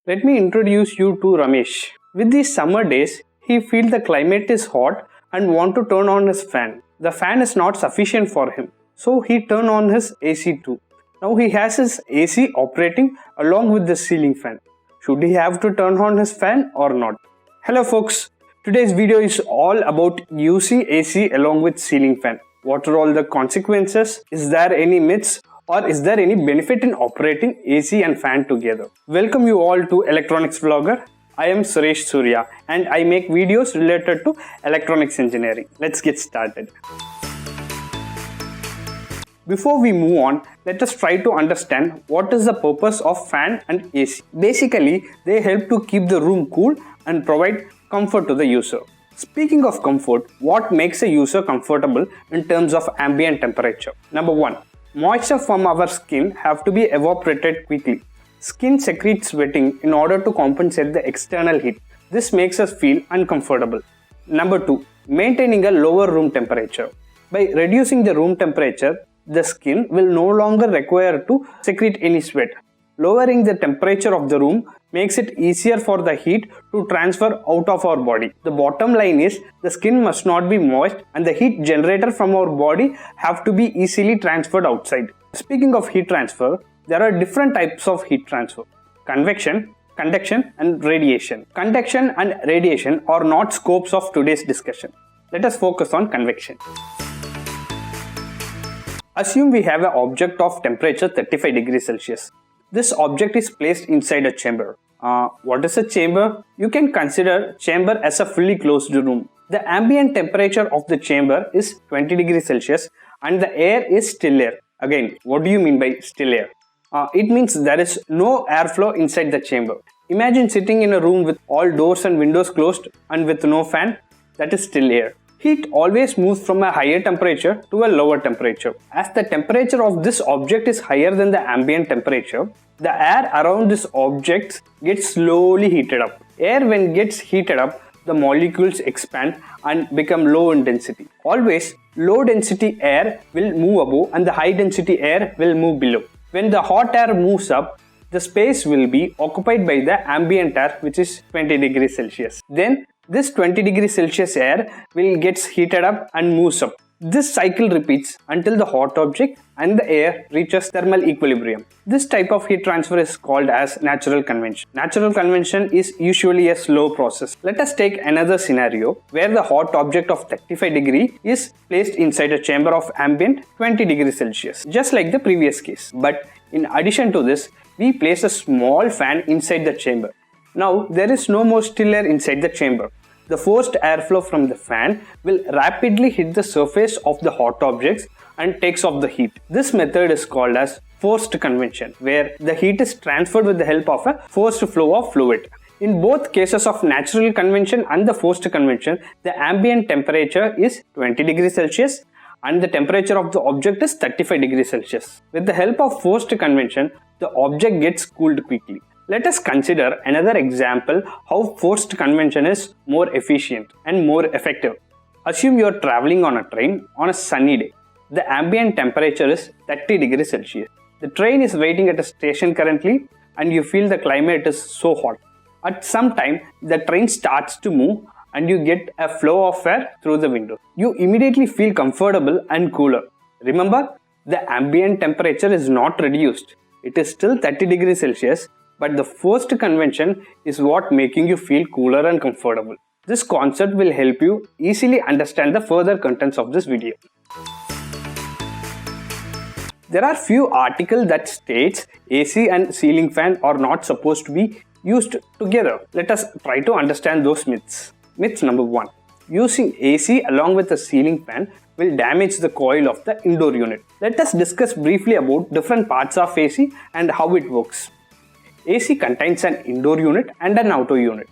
Let me introduce you to Ramesh. With these summer days, he feels the climate is hot and want to turn on his fan. The fan is not sufficient for him, so he turn on his AC too. Now he has his AC operating along with the ceiling fan. Should he have to turn on his fan or not? Hello folks, today's video is all about using AC along with ceiling fan. What are all the consequences? Is there any myths? Or is there any benefit in operating AC and fan together? Welcome you all to Electronics Vlogger. I am Suresh Surya and I make videos related to electronics engineering. Let's get started. Before we move on, let us try to understand what is the purpose of fan and AC. Basically, they help to keep the room cool and provide comfort to the user. Speaking of comfort, what makes a user comfortable in terms of ambient temperature? Number 1. Moisture from our skin have to be evaporated quickly. Skin secretes sweating in order to compensate the external heat. This makes us feel uncomfortable. Number 2. Maintaining a lower room temperature. By reducing the room temperature, the skin will no longer require to secrete any sweat. Lowering the temperature of the room makes it easier for the heat to transfer out of our body. The bottom line is the skin must not be moist and the heat generated from our body have to be easily transferred outside. Speaking of heat transfer, there are different types of heat transfer: convection, conduction and radiation. Conduction and radiation are not scopes of today's discussion. Let us focus on convection. Assume we have an object of temperature 35 degrees Celsius. This object is placed inside a chamber. What is a chamber? You can consider chamber as a fully closed room. The ambient temperature of the chamber is 20 degrees Celsius and the air is still air. Again, what do you mean by still air? It means there is no airflow inside the chamber. Imagine sitting in a room with all doors and windows closed and with no fan. That is still air. Heat always moves from a higher temperature to a lower temperature. As the temperature of this object is higher than the ambient temperature, the air around this object gets slowly heated up. Air, when gets heated up, the molecules expand and become low in density. Always, low density air will move above and the high density air will move below. When the hot air moves up, the space will be occupied by the ambient air, which is 20 degrees Celsius. Then this 20 degrees Celsius air will gets heated up and moves up. This cycle repeats until the hot object and the air reaches thermal equilibrium. This type of heat transfer is called as natural convection. Natural convection is usually a slow process. Let us take another scenario where the hot object of 35 degree is placed inside a chamber of ambient 20 degrees Celsius, just like the previous case. But in addition to this, we place a small fan inside the chamber. Now there is no more still air inside the chamber. The forced airflow from the fan will rapidly hit the surface of the hot objects and takes off the heat. This method is called as forced convection, where the heat is transferred with the help of a forced flow of fluid. In both cases of natural convection and the forced convection, the ambient temperature is 20 degrees Celsius and the temperature of the object is 35 degrees Celsius. With the help of forced convection, the object gets cooled quickly. Let us consider another example how forced convection is more efficient and more effective. Assume you are traveling on a train on a sunny day. The ambient temperature is 30 degrees Celsius. The train is waiting at a station currently and you feel the climate is so hot. At some time, the train starts to move and you get a flow of air through the window. You immediately feel comfortable and cooler. Remember, the ambient temperature is not reduced. It is still 30 degrees Celsius. But the forced convection is what making you feel cooler and comfortable. This concept will help you easily understand the further contents of this video. There are few articles that states AC and ceiling fan are not supposed to be used together. Let us try to understand those myths. Myth number 1. Using AC along with a ceiling fan will damage the coil of the indoor unit. Let us discuss briefly about different parts of AC and how it works. AC contains an indoor unit and an outdoor unit.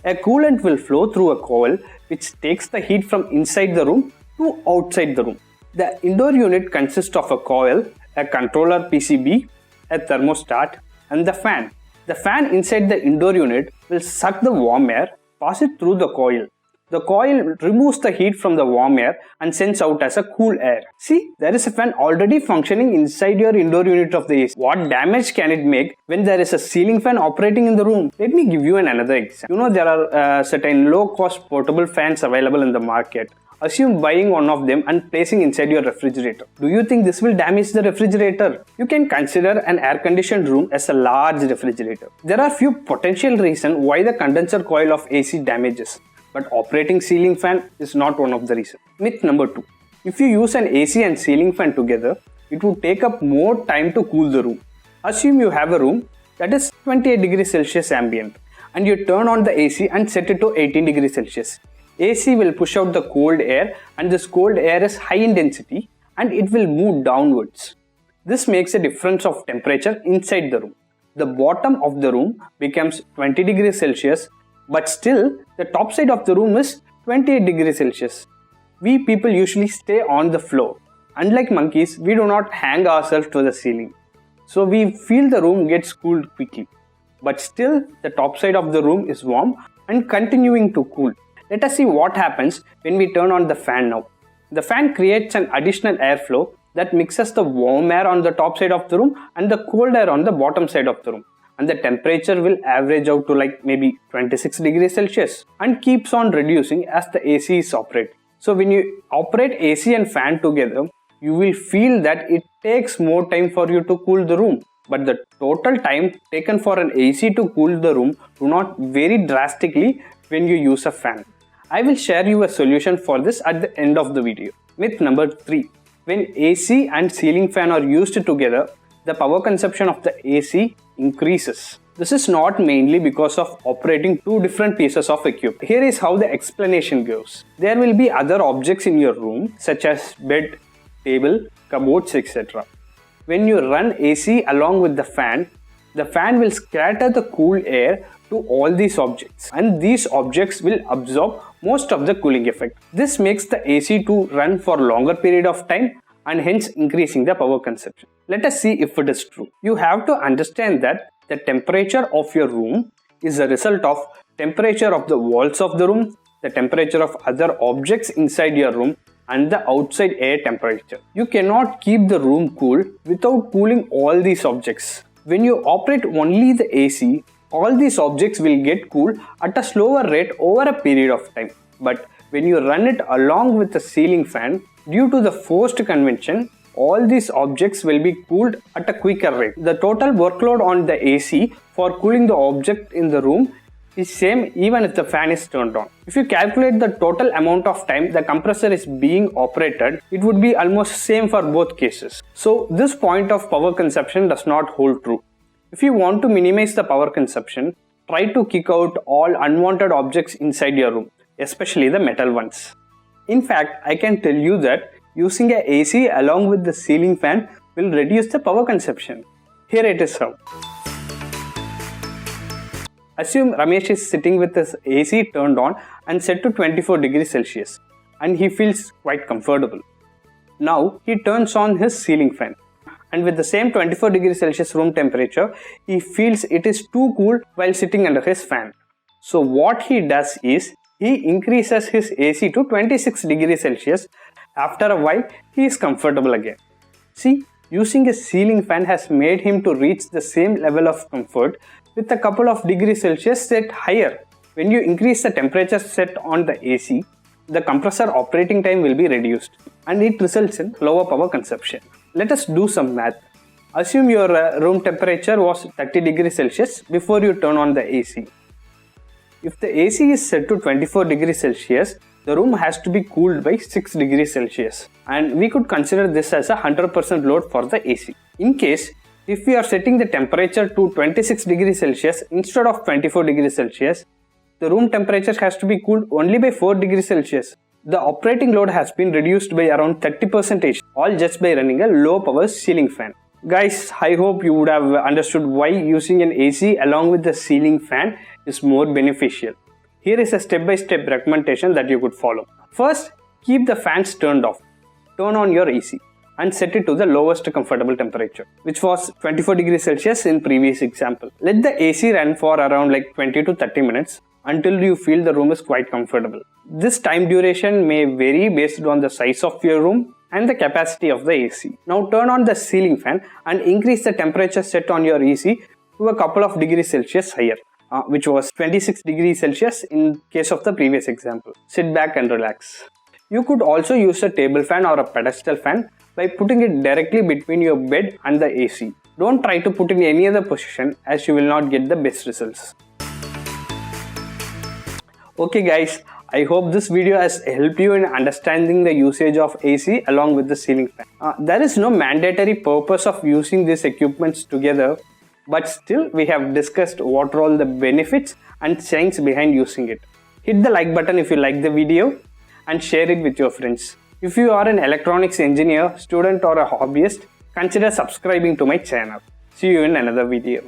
A coolant will flow through a coil which takes the heat from inside the room to outside the room. The indoor unit consists of a coil, a controller PCB, a thermostat and the fan. The fan inside the indoor unit will suck the warm air, pass it through the coil. The coil removes the heat from the warm air and sends out as a cool air. See, there is a fan already functioning inside your indoor unit of the AC. What damage can it make when there is a ceiling fan operating in the room? Let me give you another example. You know, there are certain low-cost portable fans available in the market. Assume buying one of them and placing inside your refrigerator. Do you think this will damage the refrigerator? You can consider an air-conditioned room as a large refrigerator. There are few potential reasons why the condenser coil of AC damages, but operating ceiling fan is not one of the reasons. Myth number 2. If you use an AC and ceiling fan together, it would take up more time to cool the room. Assume you have a room that is 28 degrees Celsius ambient and you turn on the AC and set it to 18 degrees Celsius. AC will push out the cold air, and this cold air is high in density and it will move downwards. This makes a difference of temperature inside the room. The bottom of the room becomes 20 degrees Celsius, but still the top side of the room is 28 degrees Celsius. We people usually stay on the floor. Unlike monkeys, we do not hang ourselves to the ceiling. So we feel the room gets cooled quickly. But still the top side of the room is warm and continuing to cool. Let us see what happens when we turn on the fan now. The fan creates an additional airflow that mixes the warm air on the top side of the room and the cold air on the bottom side of the room. And the temperature will average out to like maybe 26 degrees Celsius and keeps on reducing as the AC is operating. So when you operate AC and fan together, you will feel that it takes more time for you to cool the room. But the total time taken for an AC to cool the room do not vary drastically when you use a fan. I will share you a solution for this at the end of the video. Myth number 3. When AC and ceiling fan are used together, the power consumption of the AC increases. This is not mainly because of operating two different pieces of equipment. Here is how the explanation goes. There will be other objects in your room such as bed, table, cupboards, etc. When you run AC along with the fan will scatter the cool air to all these objects, and these objects will absorb most of the cooling effect. This makes the AC to run for longer period of time and hence increasing the power consumption. Let us see if it is true. You have to understand that the temperature of your room is a result of temperature of the walls of the room, the temperature of other objects inside your room, and the outside air temperature. You cannot keep the room cool without cooling all these objects. When you operate only the AC, all these objects will get cooled at a slower rate over a period of time. But when you run it along with the ceiling fan, due to the forced convection, all these objects will be cooled at a quicker rate. The total workload on the AC for cooling the object in the room is same even if the fan is turned on. If you calculate the total amount of time the compressor is being operated, it would be almost same for both cases. So this point of power consumption does not hold true. If you want to minimize the power consumption, try to kick out all unwanted objects inside your room, especially the metal ones. In fact, I can tell you that using a AC along with the ceiling fan will reduce the power consumption. Here it is how. Assume Ramesh is sitting with his AC turned on and set to 24 degrees Celsius and he feels quite comfortable. Now he turns on his ceiling fan, and with the same 24 degrees Celsius room temperature, he feels it is too cool while sitting under his fan. So what he does is, he increases his AC to 26 degrees Celsius. After a while, he is comfortable again. See, using a ceiling fan has made him to reach the same level of comfort with a couple of degrees Celsius set higher. When you increase the temperature set on the AC, the compressor operating time will be reduced and it results in lower power consumption. Let us do some math. Assume your room temperature was 30 degrees Celsius before you turn on the AC. If the AC is set to 24 degrees Celsius, the room has to be cooled by 6 degrees Celsius, and we could consider this as a 100% load for the AC. In case, if we are setting the temperature to 26 degrees Celsius instead of 24 degrees Celsius, the room temperature has to be cooled only by 4 degrees Celsius. The operating load has been reduced by around 30%, all just by running a low power ceiling fan. Guys, I hope you would have understood why using an AC along with the ceiling fan is more beneficial. Here is a step-by-step recommendation that you could follow. First, keep the fans turned off. Turn on your AC and set it to the lowest comfortable temperature, which was 24 degrees Celsius in previous example. Let the AC run for around 20 to 30 minutes. until you feel the room is quite comfortable. This time duration may vary based on the size of your room and the capacity of the AC. Now turn on the ceiling fan and increase the temperature set on your AC to a couple of degrees Celsius higher, which was 26 degrees Celsius in case of the previous example. Sit back and relax. You could also use a table fan or a pedestal fan by putting it directly between your bed and the AC. Don't try to put in any other position as you will not get the best results. Okay guys, I hope this video has helped you in understanding the usage of AC along with the ceiling fan. There is no mandatory purpose of using these equipments together, but still we have discussed what are all the benefits and science behind using it. Hit the like button if you like the video and share it with your friends. If you are an electronics engineer, student or a hobbyist, consider subscribing to my channel. See you in another video.